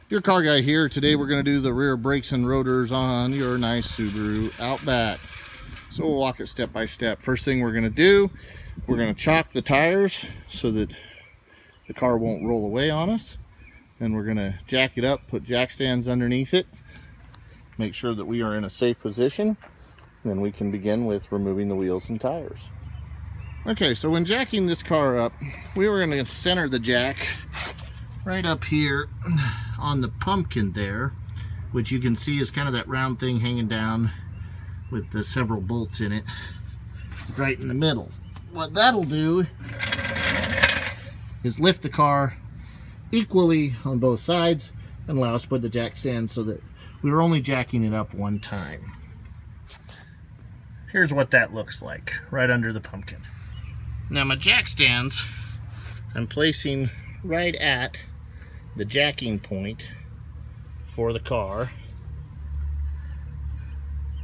Your car guy here. Today we're going to do the rear brakes and rotors on your nice Subaru Outback. So we'll walk it step by step. First thing we're going to do, we're going to chock the tires so that the car won't roll away on us. Then we're going to jack it up, put jack stands underneath it, make sure that we are in a safe position. Then we can begin with removing the wheels and tires. Okay, so when jacking this car up, we were going to center the jack right up here on the pumpkin there, which you can see is kind of that round thing hanging down with the several bolts in it right in the middle. What that'll do is lift the car equally on both sides and allow us to put the jack stand so that we were only jacking it up one time. Here's what that looks like right under the pumpkin. Now my jack stands I'm placing right at the jacking point for the car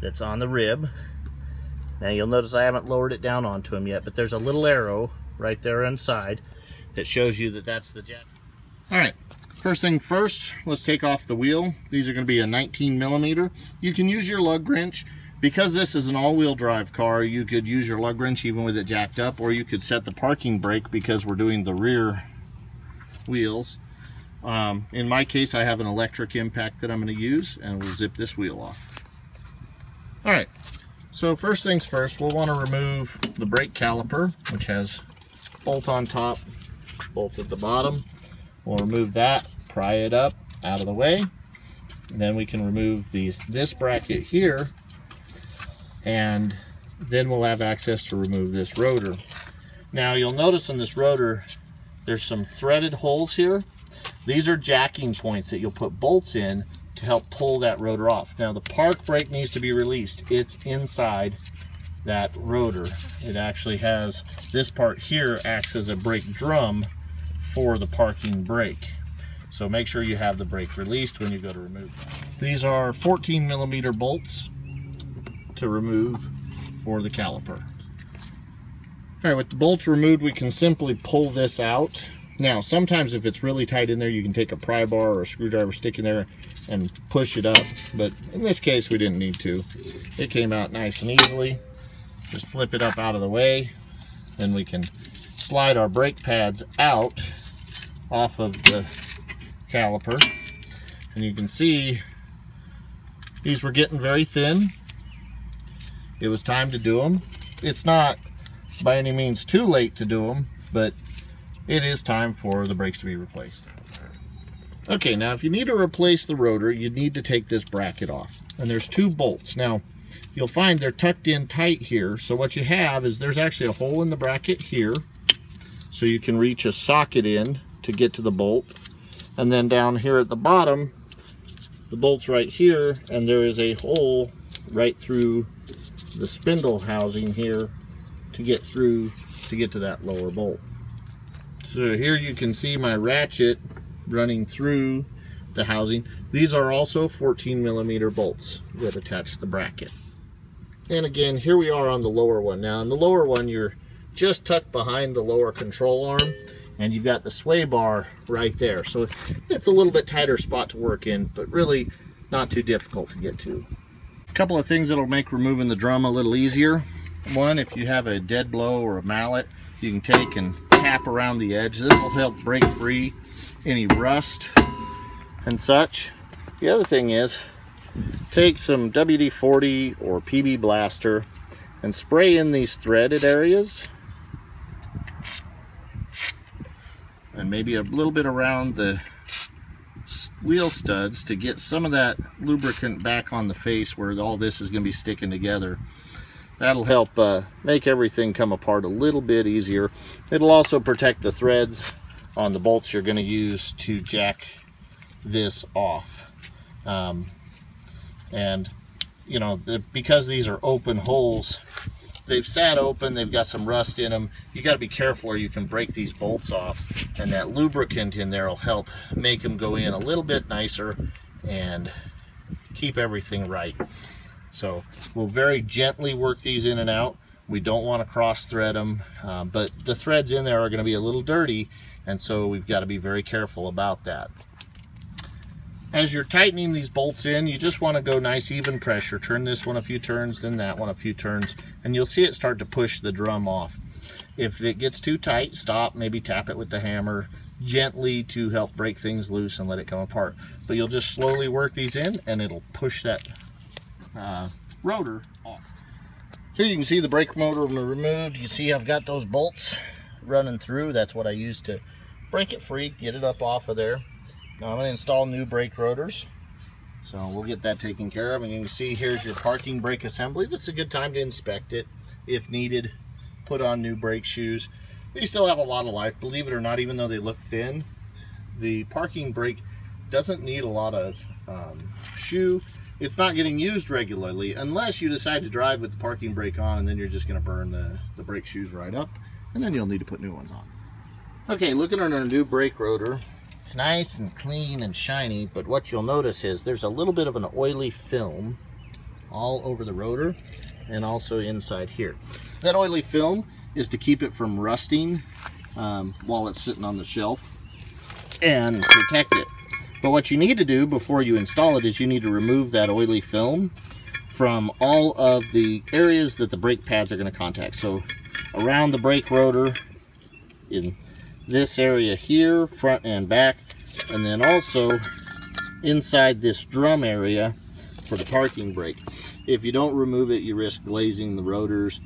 that's on the rib. Now you'll notice I haven't lowered it down onto him yet, but there's a little arrow right there inside that shows you that that's the jack. Alright, first thing first, let's take off the wheel. These are going to be a 19mm. You can use your lug wrench. Because this is an all-wheel drive car, you could use your lug wrench even with it jacked up, or you could set the parking brake because we're doing the rear wheels. In my case, I have an electric impact that I'm going to use, and we'll zip this wheel off. Alright, so first things first, we'll want to remove the brake caliper, which has bolt on top, bolt at the bottom. We'll remove that, pry it up out of the way. And then we can remove this bracket here, and then we'll have access to remove this rotor. Now you'll notice in this rotor, there's some threaded holes here. These are jacking points that you'll put bolts in to help pull that rotor off. Now the park brake needs to be released. It's inside that rotor. It actually has, this part here acts as a brake drum for the parking brake. So make sure you have the brake released when you go to remove that. These are 14mm bolts to remove for the caliper. Alright, with the bolts removed, we can simply pull this out. Now, sometimes if it's really tight in there, you can take a pry bar or a screwdriver, stick in there and push it up. But in this case, we didn't need to. It came out nice and easily. Just flip it up out of the way. Then we can slide our brake pads out off of the caliper. And you can see these were getting very thin. It was time to do them. It's not by any means too late to do them, but it is time for the brakes to be replaced. Okay, now if you need to replace the rotor, you need to take this bracket off. And there's two bolts. Now, you'll find they're tucked in tight here. So what you have is there's actually a hole in the bracket here. So you can reach a socket in to get to the bolt. And then down here at the bottom, the bolt's right here, and there is a hole right through the spindle housing here to get through to get to that lower bolt. So here you can see my ratchet running through the housing. These are also 14mm bolts that attach the bracket. And again, here we are on the lower one. Now on the lower one, you're just tucked behind the lower control arm, and you've got the sway bar right there. So it's a little bit tighter spot to work in, but really not too difficult to get to. A couple of things that'll make removing the drum a little easier. One, if you have a dead blow or a mallet, you can take and tap around the edge. This will help break free any rust and such. The other thing is, take some WD-40 or PB Blaster and spray in these threaded areas, and maybe a little bit around the wheel studs to get some of that lubricant back on the face where all this is going to be sticking together. That'll help make everything come apart a little bit easier. It'll also protect the threads on the bolts you're going to use to jack this off. And you know, because these are open holes, they've sat open, they've got some rust in them. You got to be careful or you can break these bolts off, and that lubricant in there will help make them go in a little bit nicer and keep everything right. So we'll very gently work these in and out. We don't want to cross thread them, but the threads in there are going to be a little dirty, and so we've got to be very careful about that. As you're tightening these bolts in, you just want to go nice even pressure. Turn this one a few turns, then that one a few turns, and you'll see it start to push the drum off. If it gets too tight, stop, maybe tap it with the hammer gently to help break things loose and let it come apart. But you'll just slowly work these in and it'll push that rotor off. Here you can see the brake motor removed. You see I've got those bolts running through. That's what I use to break it free, get it up off of there. Now I'm going to install new brake rotors. So we'll get that taken care of. And you can see here's your parking brake assembly. That's a good time to inspect it if needed. Put on new brake shoes. They still have a lot of life, believe it or not. Even though they look thin, the parking brake doesn't need a lot of shoe. It's not getting used regularly unless you decide to drive with the parking brake on, and then you're just going to burn the brake shoes right up, and then you'll need to put new ones on. Okay, looking at our new brake rotor, it's nice and clean and shiny, but what you'll notice is there's a little bit of an oily film all over the rotor and also inside here. That oily film is to keep it from rusting while it's sitting on the shelf and protect it. But what you need to do before you install it is you need to remove that oily film from all of the areas that the brake pads are going to contact. So around the brake rotor, in this area here, front and back, and then also inside this drum area for the parking brake. If you don't remove it, you risk glazing the rotors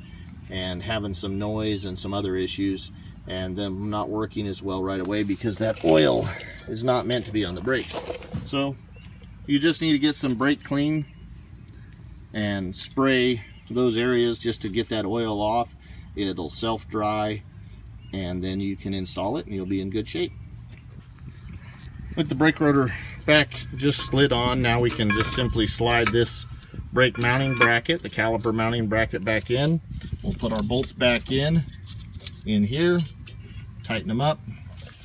and having some noise and some other issues, and them not working as well right away because that oil is not meant to be on the brakes. So you just need to get some brake clean and spray those areas just to get that oil off. It'll self-dry, and then you can install it and you'll be in good shape. With the brake rotor back just slid on, now we can just simply slide this brake mounting bracket, the caliper mounting bracket, back in. We'll put our bolts back in here, tighten them up,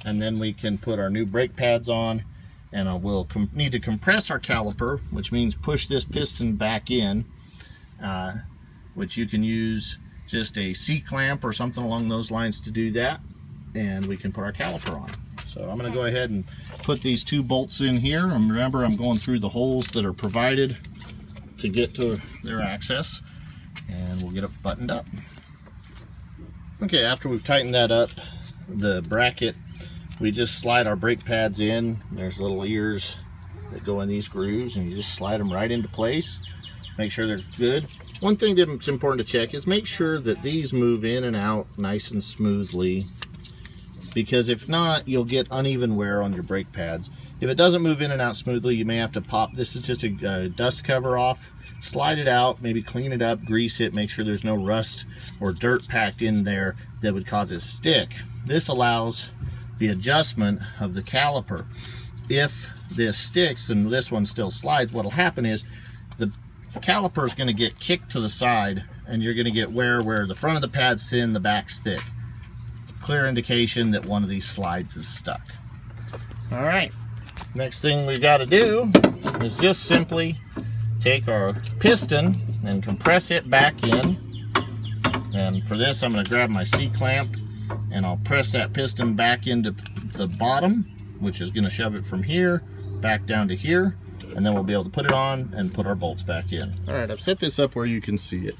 and then we can put our new brake pads on, and we'll need to compress our caliper, which means push this piston back in, which you can use just a C-clamp or something along those lines to do that, and we can put our caliper on. So I'm going to go ahead and put these two bolts in here, and remember I'm going through the holes that are provided to get to their access, and we'll get it buttoned up. Okay, after we've tightened that up, the bracket, we just slide our brake pads in. There's little ears that go in these grooves, and you just slide them right into place. Make sure they're good. One thing that's important to check is make sure that these move in and out nice and smoothly, because if not, you'll get uneven wear on your brake pads. If it doesn't move in and out smoothly, you may have to pop. This is just a dust cover off. Slide it out, maybe clean it up, grease it, make sure there's no rust or dirt packed in there that would cause it to stick. This allows the adjustment of the caliper. If this sticks and this one still slides, what'll happen is the caliper is going to get kicked to the side, and you're going to get wear where the front of the pad's thin, the back's thick. Clear indication that one of these slides is stuck. All right, next thing we've got to do is just simply take our piston and compress it back in. And for this, I'm going to grab my C-clamp and I'll press that piston back into the bottom, which is going to shove it from here back down to here, and then we'll be able to put it on and put our bolts back in. All right, I've set this up where you can see it.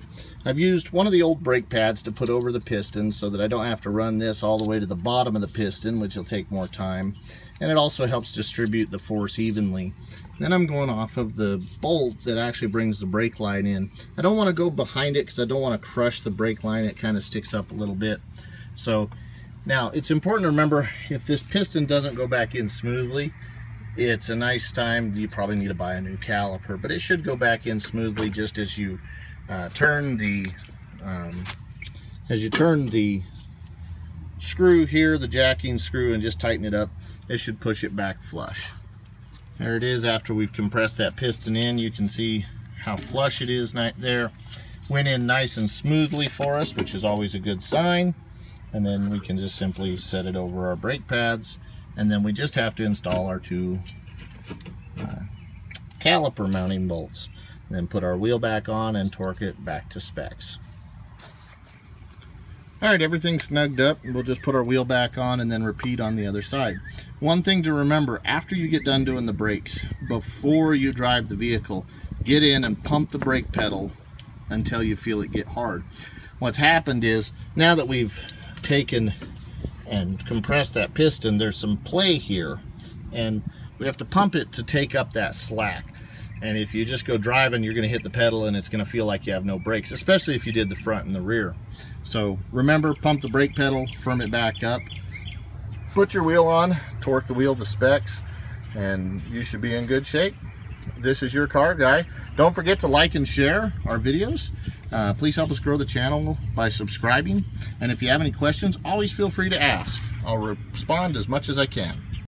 I've used one of the old brake pads to put over the piston so that I don't have to run this all the way to the bottom of the piston, which will take more time. And it also helps distribute the force evenly. Then I'm going off of the bolt that actually brings the brake line in. I don't want to go behind it because I don't want to crush the brake line. It kind of sticks up a little bit. So now it's important to remember, if this piston doesn't go back in smoothly, it's a nice time, you probably need to buy a new caliper, but it should go back in smoothly just as you turn the screw here, the jacking screw, and just tighten it up. It should push it back flush. There it is. After we've compressed that piston in, you can see how flush it is right there. Went in nice and smoothly for us, which is always a good sign. And then we can just simply set it over our brake pads, and then we just have to install our two caliper mounting bolts, and then put our wheel back on and torque it back to specs. All right, everything's snugged up. We'll just put our wheel back on and then repeat on the other side. One thing to remember, after you get done doing the brakes, before you drive the vehicle, get in and pump the brake pedal until you feel it get hard. What's happened is, now that we've taken and compressed that piston, there's some play here, and we have to pump it to take up that slack. And if you just go driving, you're going to hit the pedal and it's going to feel like you have no brakes, especially if you did the front and the rear. So remember, pump the brake pedal, firm it back up, put your wheel on, torque the wheel to specs, and you should be in good shape. This is your car guy. Don't forget to like and share our videos. Please help us grow the channel by subscribing. And if you have any questions, always feel free to ask. I'll respond as much as I can.